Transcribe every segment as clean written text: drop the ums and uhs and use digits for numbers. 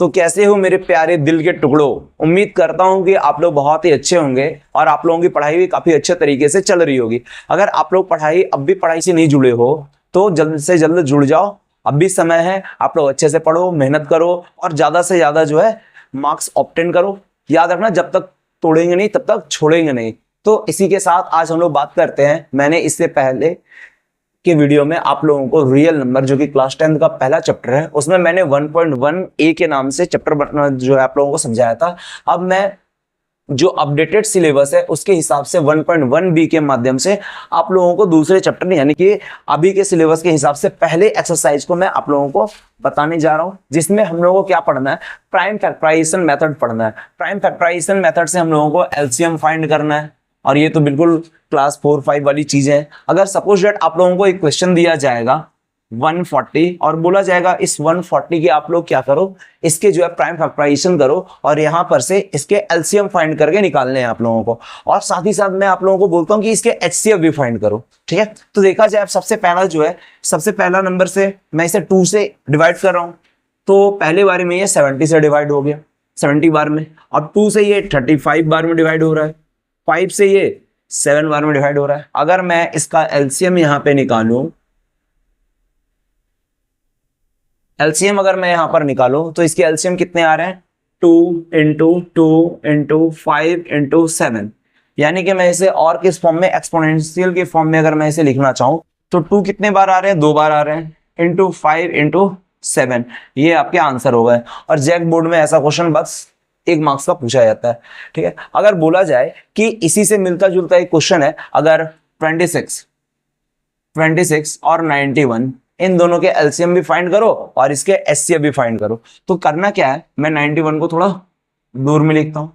तो कैसे हो मेरे प्यारे दिल के टुकड़ों। उम्मीद करता हूं कि आप लोग बहुत ही अच्छे होंगे और आप लोगों की पढ़ाई भी काफी अच्छे तरीके से चल रही होगी। अगर आप लोग अब भी पढ़ाई से नहीं जुड़े हो तो जल्द से जल्द जुड़ जाओ, अब भी समय है। आप लोग अच्छे से पढ़ो, मेहनत करो और ज्यादा से ज्यादा जो है मार्क्स ऑब्टेन करो। याद रखना, जब तक तोड़ेंगे नहीं तब तक छोड़ेंगे नहीं। तो इसी के साथ आज हम लोग बात करते हैं, मैंने इससे पहले के वीडियो में आप लोगों को रियल नंबर जो कि क्लास 10 का पहला चैप्टर है उसमें मैंने 1.1 ए के नाम से चैप्टर जो है आप लोगों को समझाया था। अब मैं जो अपडेटेड सिलेबस है उसके हिसाब से 1.1 बी के माध्यम से आप लोगों को दूसरे चैप्टर यानी कि अभी के सिलेबस के हिसाब से पहले एक्सरसाइज को मैं आप लोगों को बताने जा रहा हूं, जिसमें हम लोगों को क्या पढ़ना है, प्राइम फैक्टराइजेशन मेथड पढ़ना है। प्राइम फैक्टराइजेशन मेथड से हम लोगों को एलसीएम फाइंड करना है और ये तो बिल्कुल क्लास 4-5 वाली चीजें हैं। अगर सपोज दैट आप लोगों को एक क्वेश्चन दिया जाएगा 140 और बोला जाएगा इस 140 के आप लोग क्या करो, इसके जो है प्राइम फैक्टराइजेशन करो और यहां पर से इसके एलसीएम फाइंड करके निकालने हैं आप लोगों को। और साथ ही साथ मैं आप लोगों को बोलता हूं कि इसके एचसीएफ भी फाइंड करो। ठीक है, तो देखा जाए सबसे पहला जो है, सबसे पहला नंबर से मैं इसे 2 से डिवाइड कर रहा हूं, तो पहले बार में ये 70 से डिवाइड हो गया 70 बार में, और 2 से ये 35 बार में डिवाइड हो रहा है, 5 से ये 7 बार में डिवाइड हो रहा है। अगर मैं इसका एलसीएम यहां पे निकालूं, एलसीएम अगर मैं यहां पर निकालूं तो इसके एलसीएम कितने आ रहे हैं, 2 इंटू 2 इंटू 5 इंटू 7, यानी कि मैं इसे और किस फॉर्म में, एक्सपोनेंशियल के फॉर्म में अगर मैं इसे लिखना चाहूं तो 2 कितने बार आ रहे हैं, 2 बार आ रहे हैं, इंटू 5 इंटू 7, ये आपके आंसर हो गए। और जैक बोर्ड में ऐसा क्वेश्चन बस 1 मार्क्स का पूछा जाता है। ठीक है, अगर बोला जाए कि इसी से मिलता जुलता एक क्वेश्चन है, अगर 26 और 91 इन दोनों के एलसीएम भी फाइंड करो और इसके एचसीएफ भी फाइंड करो, तो करना क्या है, मैं 91 को थोड़ा दूर में लिखता हूं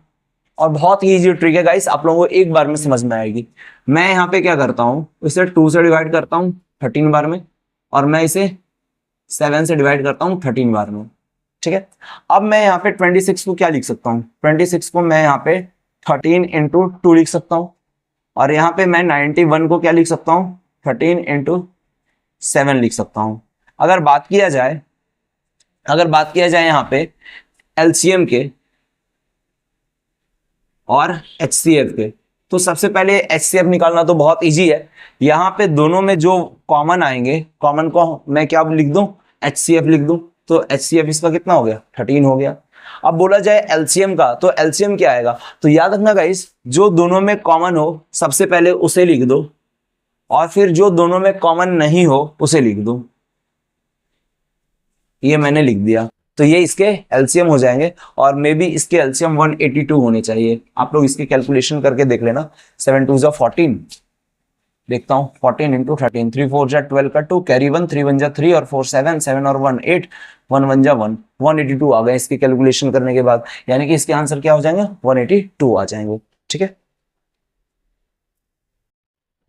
और बहुत ही इजी ट्रिक है गाइस, आप लोगों को एक बार में समझ में आएगी। मैं यहां पे क्या करता हूं, इसे 2 से डिवाइड करता हूं 13 बार में और मैं इसे 7 से डिवाइड करता हूं 13 बार में। ठीक है, अब मैं यहाँ पे 26 को क्या लिख सकता हूँ, 26 को मैं यहाँ पे 13 इंटू 2 लिख सकता हूँ और यहाँ पे मैं 91 को क्या लिख सकता हूँ, 13 इंटू 7 लिख सकता हूँ। अगर बात किया जाए यहाँ पे एलसीएम के और एचसीएफ के, तो सबसे पहले एचसीएफ निकालना तो बहुत इजी है। यहाँ पे दोनों में जो कॉमन आएंगे, कॉमन को मैं क्या लिख दूं, एचसीएफ लिख दूं, तो एचसीएफ इसका कितना हो गया, 13 हो गया। अब बोला जाए एलसीएम का, तो एलसीएम क्या आएगा, तो याद रखना गाइस, जो दोनों में कॉमन हो सबसे पहले उसे लिख दो और फिर जो दोनों में कॉमन नहीं हो उसे लिख दो। ये मैंने लिख दिया, तो ये इसके एलसीएम हो जाएंगे और मे बी इसके एलसीएम 182 होने चाहिए। आप लोग इसकी कैलकुलेशन करके देख लेना। 7 2 जा 14, देखता हूँ 14 इंटू 13, 3 4 जा 12 का 2, कैरी 1, 3 1 जा 3 और 4 7, 7 और 1 8, 1 1 जा 1, 182 आ गए इसकी कैलकुलेशन करने के बाद, यानी कि इसके आंसर क्या हो जाएंगे, 182 आ जाएंगे। ठीक है,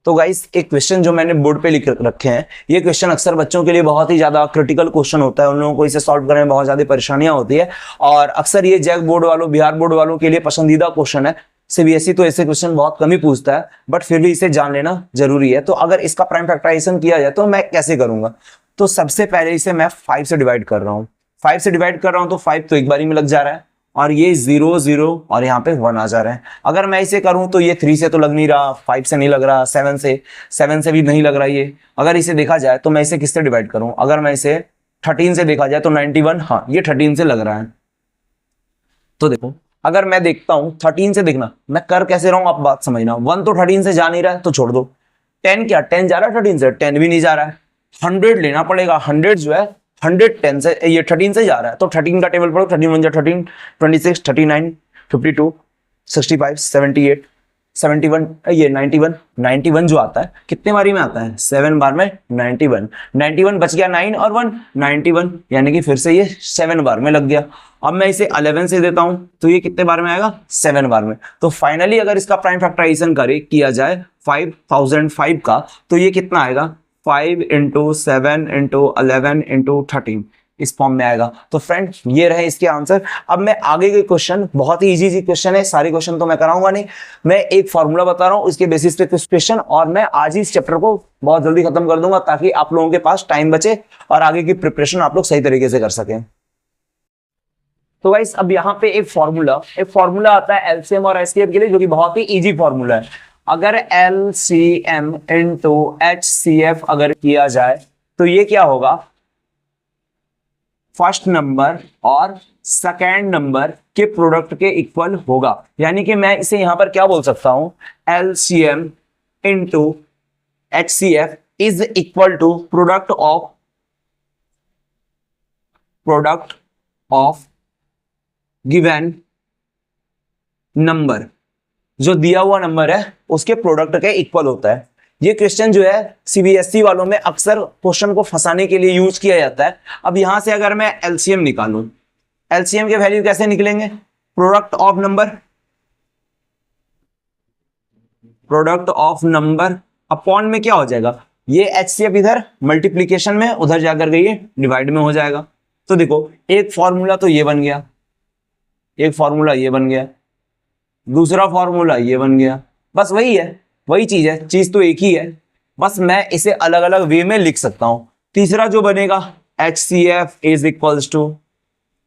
तो गाइस एक क्वेश्चन जो मैंने बोर्ड पे लिख रखे हैं, ये क्वेश्चन अक्सर बच्चों के लिए बहुत ही ज्यादा क्रिटिकल क्वेश्चन होता है, उन लोगों को इसे सॉल्व करने में बहुत ज्यादा परेशानियां होती है और अक्सर ये जैक बोर्ड वालों, बिहार बोर्ड वालों के लिए पसंदीदा क्वेश्चन है। सीबीएसई तो ऐसे क्वेश्चन बहुत कम ही पूछता है, बट फिर भी इसे जान लेना जरूरी है। तो अगर इसका प्राइम फैक्टराइजेशन किया जाए तो मैं कैसे करूंगा, तो सबसे पहले इसे मैं 5 से डिवाइड कर रहा हूँ, 5 से डिवाइड कर रहा हूँ तो 5 तो एक बारी में लग जा रहा है और ये 0 0 और यहाँ पे 1 आ जा रहा है। अगर मैं इसे करूं तो ये 3 से तो लग नहीं रहा, 5 से नहीं लग रहा, 7 से भी नहीं लग रहा ये। अगर इसे देखा जाए तो मैं इसे किससे डिवाइड करूं, अगर मैं इसे 13 से देखा जाए तो 91, हाँ ये 13 से लग रहा है। तो देखो अगर मैं देखता हूं 13 से, देखना मैं कर कैसे रहा हूं, आप बात समझना। 1 तो 13 से जा नहीं रहा है तो छोड़ दो, 10 क्या 10 जा रहा है 13 से, 10 भी नहीं जा रहा है, 100 लेना पड़ेगा, 100 जो है 110 से, ये 13 से जा रहा है तो 13 का टेबल पढ़ो, 13 1 जा 13, 26 39 52 65 78 71, ये 91 जो आता है कितने बारी में आता है, 7 बार में 91 बच गया 9 और 1 91, यानी कि फिर से ये 7 बार में लग गया। अब मैं इसे 11 से देता हूं तो ये कितने बार में आएगा, 7 बार में। तो फाइनली अगर इसका प्राइम फैक्टराइजेशन किया जाए 5005 का, तो ये कितना आएगा, 5 इंटू 7 इंटू 11 इंटू 13, इस फॉर्म में आएगा। तो फ्रेंड ये रहे इसके आंसर। अब मैं आगे के क्वेश्चन, बहुत ही इजी क्वेश्चन है, सारे क्वेश्चन तो मैं कराऊंगा नहीं, मैं एक फॉर्मूला बता रहा हूं उसके बेसिस पे क्वेश्चन, और मैं आज ही इस चैप्टर को बहुत जल्दी खत्म कर दूंगा ताकि आप लोगों के पास टाइम बचे और आगे की प्रिपरेशन आप लोग सही तरीके से कर सकें। तो गाइस अब यहाँ पे एक फॉर्मूला आता है एलसीएम और एचसीएफ के लिए, जो कि बहुत ही इजी फॉर्मूला है। अगर एलसीएम इनटू एचसीएफ अगर किया जाए तो ये क्या होगा, फर्स्ट नंबर और सेकेंड नंबर के प्रोडक्ट के इक्वल होगा। यानी कि मैं इसे यहां पर क्या बोल सकता हूं, LCM into HCF is equal to product of given number, जो दिया हुआ नंबर है उसके प्रोडक्ट के इक्वल होता है। ये क्वेश्चन जो है सीबीएसई वालों में अक्सर क्वेश्चन को फंसाने के लिए यूज किया जाता है। अब यहां से अगर मैं एलसीएम निकालूं, एलसीएम के वैल्यू कैसे निकलेंगे, प्रोडक्ट ऑफ नंबर अपॉन में क्या हो जाएगा, ये एचसीएफ इधर मल्टीप्लीकेशन में, उधर जाकर के ये डिवाइड में हो जाएगा। तो देखो एक फॉर्मूला तो ये बन गया, एक फॉर्मूला ये बन गया, दूसरा फॉर्मूला ये बन गया, बस वही है, वही चीज है, चीज तो एक ही है, बस मैं इसे अलग अलग वे में लिख सकता हूं। तीसरा जो बनेगा HCF is equals to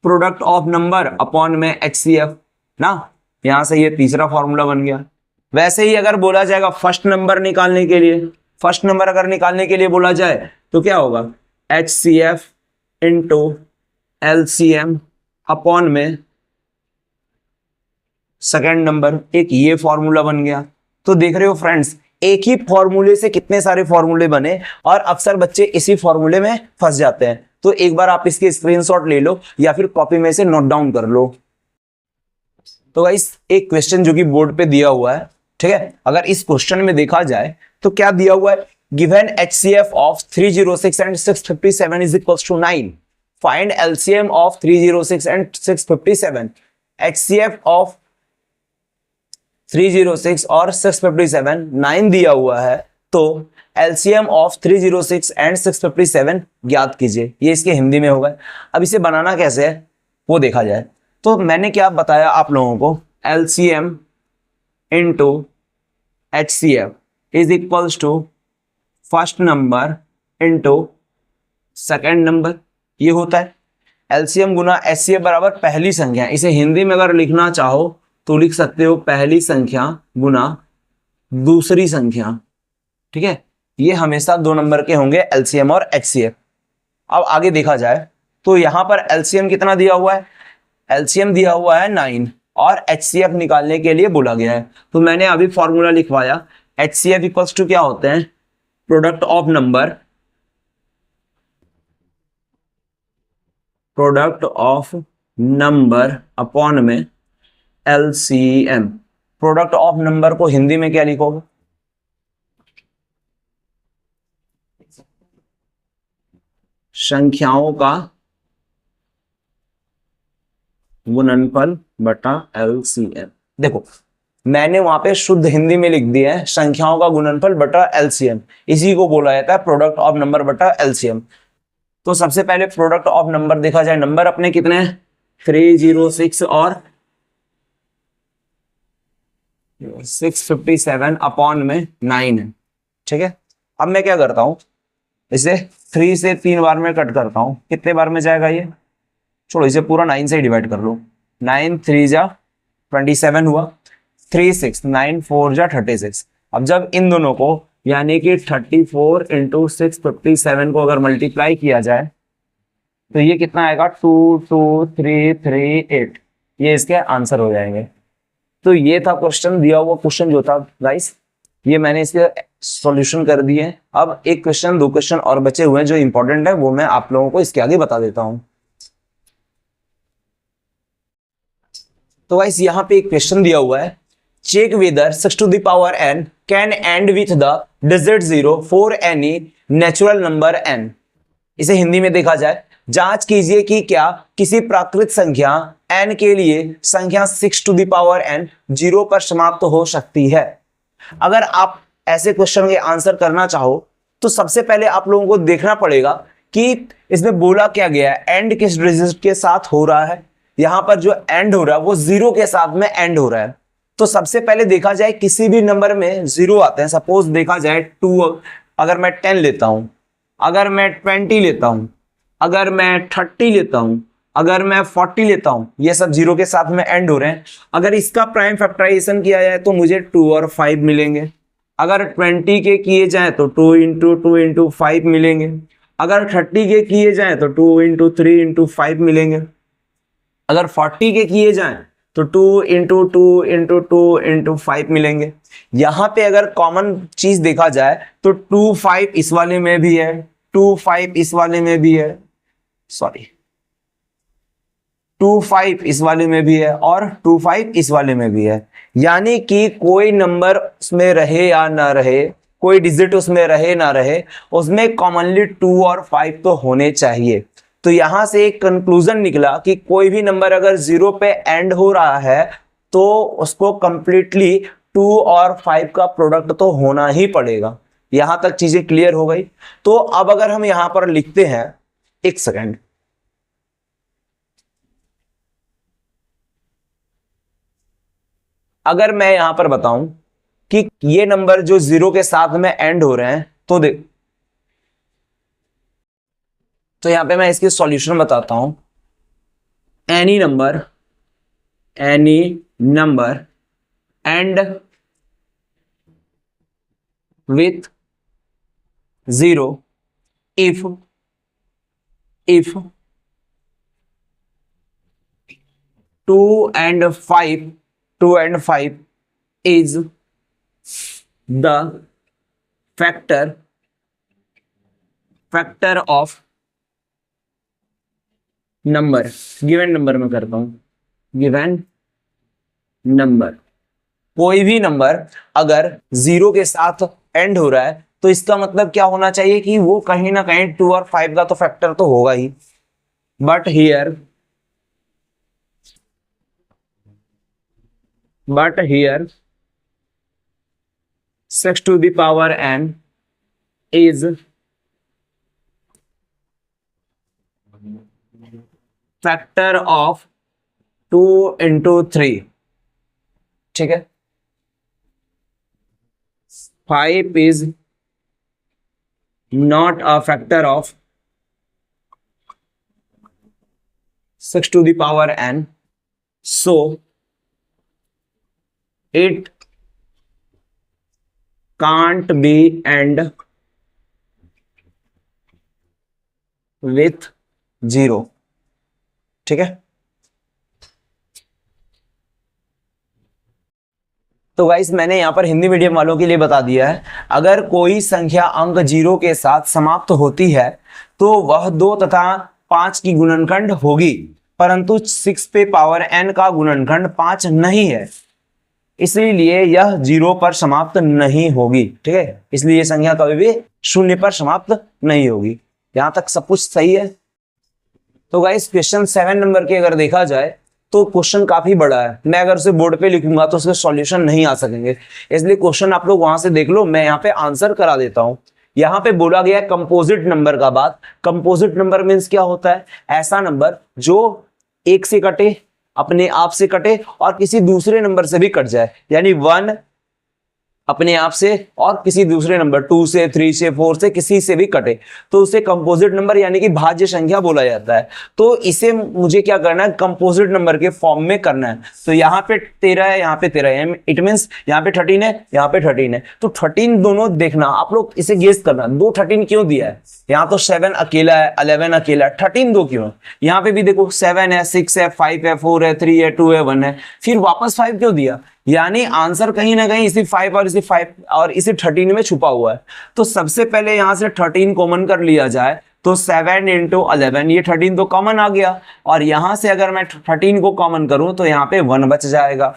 product of number upon में HCF ना, यहां से ये तीसरा फॉर्मूला बन गया। वैसे ही अगर बोला जाएगा फर्स्ट नंबर निकालने के लिए, फर्स्ट नंबर अगर निकालने के लिए बोला जाए तो क्या होगा, HCF इंटू LCM अपॉन में सेकेंड नंबर, एक ये फॉर्मूला बन गया। तो देख रहे हो फ्रेंड्स, एक ही फॉर्मूले से कितने सारे फॉर्मूले बने और अक्सर बच्चे इसी फॉर्मूले में फंस जाते हैं। तो एक बार आप इसके स्क्रीनशॉट ले लो या फिर कॉपी में से नोट डाउन कर लो। तो गाइस एक क्वेश्चन जो कि बोर्ड पे दिया हुआ है, ठीक है, अगर इस क्वेश्चन में देखा जाए तो क्या दिया हुआ है, given HCF of 306 and 657 is equals to 9, find LCM of 306 and 657, HCF of 306 और 657 9 दिया हुआ है, तो LCM ऑफ 306 एंड 657 ज्ञात कीजिए। ये इसके हिंदी में होगा। अब इसे बनाना कैसे है वो देखा जाए। तो मैंने क्या बताया आप लोगों को, LCM into HCF is equals to first number into second number, ये होता है। LCM गुना HCF बराबर पहली संख्या, इसे हिंदी में अगर लिखना चाहो तो लिख सकते हो पहली संख्या गुना दूसरी संख्या, ठीक है। ये हमेशा 2 नंबर के होंगे LCM और HCF। अब आगे देखा जाए तो यहां पर LCM कितना दिया हुआ है, LCM दिया हुआ है 9 और HCF निकालने के लिए बोला गया है। तो मैंने अभी फॉर्मूला लिखवाया, HCF इक्वल्स टू क्या होते हैं, प्रोडक्ट ऑफ नंबर अपॉन में LCM। प्रोडक्ट ऑफ नंबर को हिंदी में क्या लिखोगे, संख्याओं का गुणनफल बटा LCM। देखो मैंने वहां पे शुद्ध हिंदी में लिख दिया है संख्याओं का गुणनफल बटा LCM, इसी को बोला जाता है प्रोडक्ट ऑफ नंबर बटा LCM। तो सबसे पहले प्रोडक्ट ऑफ नंबर देखा जाए, नंबर अपने कितने हैं 306 और 657 अपॉन में 9 है, ठीक है। अब मैं क्या करता हूं, इसे 3 से 3 बार में कट करता हूं, कितने बार में जाएगा ये, छोड़ो इसे पूरा 9 से डिवाइड कर लो, 9 3 जा 27 हुआ, 3 6 9 4 जा 36। अब जब इन दोनों को यानी कि 34 इंटू 657 को अगर मल्टीप्लाई किया जाए तो ये कितना आएगा 2 2 3 3 8, ये इसके आंसर हो जाएंगे। तो ये था क्वेश्चन, दिया हुआ क्वेश्चन जो था गाइस, ये मैंने इसके सॉल्यूशन कर दिए। अब एक क्वेश्चन 2 क्वेश्चन और बचे हुए हैं जो इंपॉर्टेंट है, वो मैं आप लोगों को इसके आगे बता देता हूं। तो गाइस यहाँ पे एक क्वेश्चन दिया हुआ है, check whether 6 to the power n can end with the digit 0 for any natural number n। इसे हिंदी में देखा जाए, जांच कीजिए कि क्या किसी प्राकृत संख्या n के लिए संख्या 6 to the power n 0 पर समाप्त हो सकती है। अगर आप ऐसे क्वेश्चन के आंसर करना चाहो तो सबसे पहले आप लोगों को देखना पड़ेगा कि इसमें बोला क्या गया है, एंड किस डिजिट के साथ हो रहा है। यहां पर जो एंड हो रहा है वो 0 के साथ में एंड हो रहा है। तो सबसे पहले देखा जाए किसी भी नंबर में 0 आते हैं, सपोज देखा जाए 2, अगर मैं 10 लेता हूं, अगर मैं 20 लेता हूं, अगर मैं 30 लेता हूं, अगर मैं 40 लेता हूं, ये सब जीरो के साथ में एंड हो रहे हैं, अगर इसका प्राइम फैक्टराइजेशन किया जाए तो मुझे 2 और 5 मिलेंगे। अगर 20 के किए जाए तो 2 इंटू 2 इंटू 5 मिलेंगे। अगर 30 के किए जाए तो 2 इंटू 3 इंटू 5 मिलेंगे। अगर 40 के किए जाए तो 2 इंटू 2 इंटू 2 इंटू 5 मिलेंगे। यहां पे अगर कॉमन चीज देखा जाए तो 2 5 इस वाले में भी है, 2 5 इस वाले में भी है, सॉरी 2 5 इस वाले में भी है और 2 5 इस वाले में भी है। यानी कि कोई नंबर उसमें रहे या ना रहे, कोई डिजिट उसमें रहे ना रहे, उसमें कॉमनली 2 और 5 तो होने चाहिए। तो यहां से एक कंक्लूजन निकला कि कोई भी नंबर अगर 0 पे एंड हो रहा है तो उसको कंप्लीटली 2 और 5 का प्रोडक्ट तो होना ही पड़ेगा। यहां तक चीजें क्लियर हो गई। तो अब अगर हम यहां पर लिखते हैं, एक सेकेंड, अगर मैं यहां पर बताऊं कि ये नंबर जो 0 के साथ में एंड हो रहे हैं तो देख, तो यहां पे मैं इसकी सॉल्यूशन बताता हूं। Any number and with 0 if 2 and 5 is the factor of number, given number में करता हूं, गिवन नंबर, कोई भी नंबर अगर 0 के साथ एंड हो रहा है तो इसका मतलब क्या होना चाहिए कि वो कहीं ना कहीं 2 और 5 का तो फैक्टर तो होगा ही। But here 6 to the power n is factor of 2 into 3, ठीक है। 5 is not a factor of 6 to the power n, so it can't be end with 0, ठीक है। तो गाइस मैंने यहां पर हिंदी मीडियम वालों के लिए बता दिया है, अगर कोई संख्या अंक 0 के साथ समाप्त होती है तो वह 2 तथा 5 की गुणनखंड होगी, परंतु 6 पे पावर n का गुणनखंड 5 नहीं है, इसलिए यह 0 पर समाप्त नहीं होगी, ठीक है। इसलिए यह संख्या कभी भी 0 पर समाप्त नहीं होगी। यहां तक सब कुछ सही है। तो गाइस क्वेश्चन 7 नंबर के अगर देखा जाए तो क्वेश्चन काफी बड़ा है, मैं अगर उसे बोर्ड पे लिखूंगा तो उसके सॉल्यूशन नहीं आ सकेंगे, इसलिए क्वेश्चन आप लोग वहां से देख लो, मैं यहाँ पे आंसर करा देता हूं। यहाँ पे बोला गया है कंपोजिट नंबर का बात। कंपोजिट नंबर मीन्स क्या होता है? ऐसा नंबर जो एक से कटे, अपने आप से कटे और किसी दूसरे नंबर से भी कट जाए, यानी 1 अपने आप से और किसी दूसरे नंबर 2 से 3 से 4 से किसी से भी कटे तो उसे कंपोजिट नंबर यानी कि भाज्य संख्या बोला जाता है। तो इसे मुझे क्या करना है? कंपोजिट नंबर के फॉर्म में करना है। तो यहाँ पे 13 है, यहाँ पे 13 है, इट मींस यहाँ पे 13 है, यहाँ पे 13 है, तो 13 दोनों देखना, आप लोग इसे गेस करना, दो 13 क्यों दिया है? यहाँ तो 7 अकेला है, 11 अकेला है, 13 दो क्यों है? यहाँ पे भी देखो 7 है, 6 है, 5 है, 4 है, 3 है, 2 है, 1 है, फिर वापस 5 क्यों दिया? यानी आंसर कहीं ना कहीं इसी 5 और इसी 5 और इसी 13 में छुपा हुआ है। तो सबसे पहले यहां से 13 कॉमन कर लिया जाए तो 7 इंटू 11, ये 13 तो कॉमन आ गया, और यहां से अगर मैं 13 को कॉमन करूं तो यहाँ पे 1 बच जाएगा।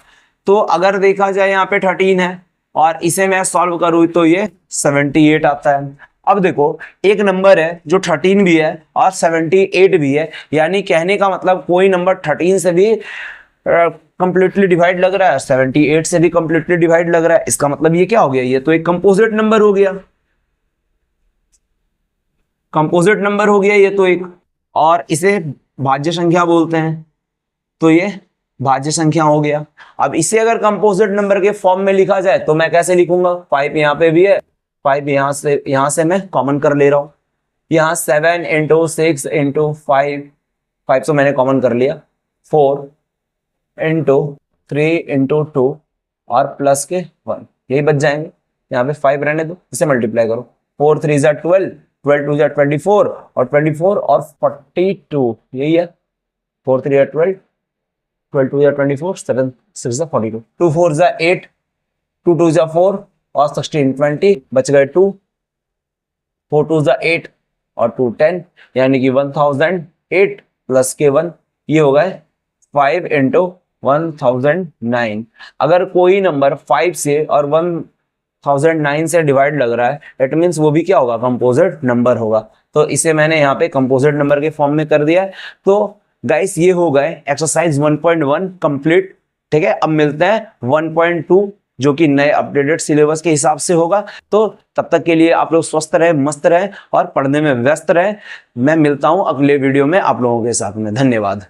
तो अगर देखा जाए यहाँ पे 13 है और इसे मैं सॉल्व करूं तो ये 78 आता है। अब देखो एक नंबर है जो 13 भी है और 78 भी है, यानी कहने का मतलब कोई नंबर 13 से भी कंप्लीटली डिवाइड लग रहा है, 78 से भी कंप्लीटली डिवाइड लग रहा है। इसका मतलब ये क्या हो गया? ये तो एक कंपोजिट नंबर हो गया, कंपोजिट नंबर हो गया ये तो एक, और इसे भाज्य संख्या बोलते हैं, तो ये भाज्य संख्या हो गया। अब इसे अगर कंपोजिट नंबर के फॉर्म में लिखा जाए तो मैं कैसे लिखूंगा? 5 यहाँ पे भी है, 5 यहां से मैं कॉमन कर ले रहा हूं, यहाँ 7 इंटू 6 इंटू 5 5 तो मैंने कॉमन कर लिया, 4 इंटू 3 इंटू 2 और प्लस के 1, यही बच जाएंगे। यहाँ पे 5 रहने दो, इसे मल्टीप्लाई करो, 4 3 जा 12, 12 2 जा 24 और 24 और 42, यही है। 4 3 जा 12, 12 2 जा 24, 7 6 जा 42, 2 4 जा 8, 2 2 जा 4 और 16 20, बच गए 2, 4 2 जा 8 और 2 10, यानी कि 1008 प्लस के 1, ये हो गए 5 इंटू 1009। अगर कोई नंबर 5 से और 1009 से डिवाइड लग रहा है, इट मीन्स वो भी क्या होगा, कंपोजिट नंबर होगा। तो इसे मैंने यहाँ पे कंपोजिट नंबर के फॉर्म में कर दिया है। तो गाइस ये हो गए एक्सरसाइज 1.1 कंप्लीट। ठीक है, अब मिलते हैं 1.2 जो कि नए अपडेटेड सिलेबस के हिसाब से होगा। तो तब तक के लिए आप लोग स्वस्थ रहे, मस्त रहे और पढ़ने में व्यस्त रहे। मैं मिलता हूं अगले वीडियो में आप लोगों के साथ में। धन्यवाद।